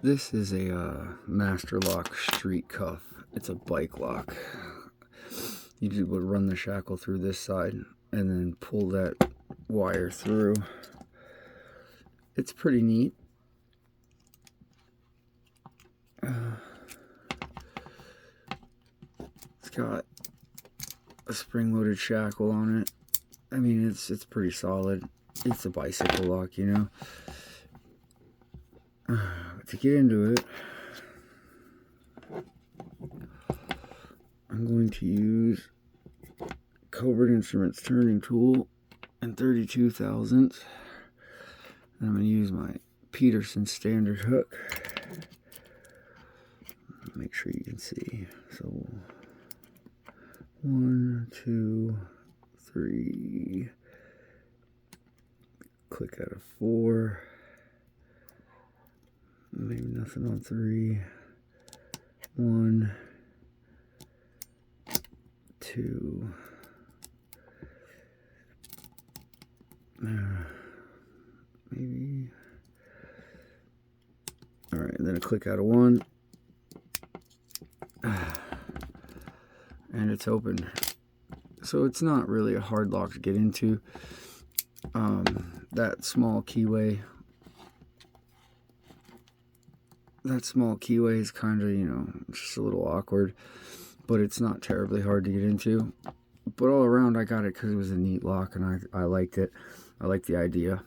This is a masterlock street cuff. It's a bike lock. You would run the shackle through this side and then pull that wire through. It's pretty neat. It's got a spring-loaded shackle on it. I mean, it's pretty solid. It's a bicycle lock, you know. To get into it, I'm going to use Cobra Instruments turning tool and 32 thousandths. And I'm going to use my Peterson standard hook. Make sure you can see. So 1, 2, 3. Click out of 4. Maybe nothing on 3. 1, 2. Maybe. All right, and then a click out of 1. And it's open. So it's not really a hard lock to get into. That small keyway is kind of, you know, just a little awkward, but it's not terribly hard to get into. But all around, I got it because it was a neat lock, and I liked it. I liked the idea.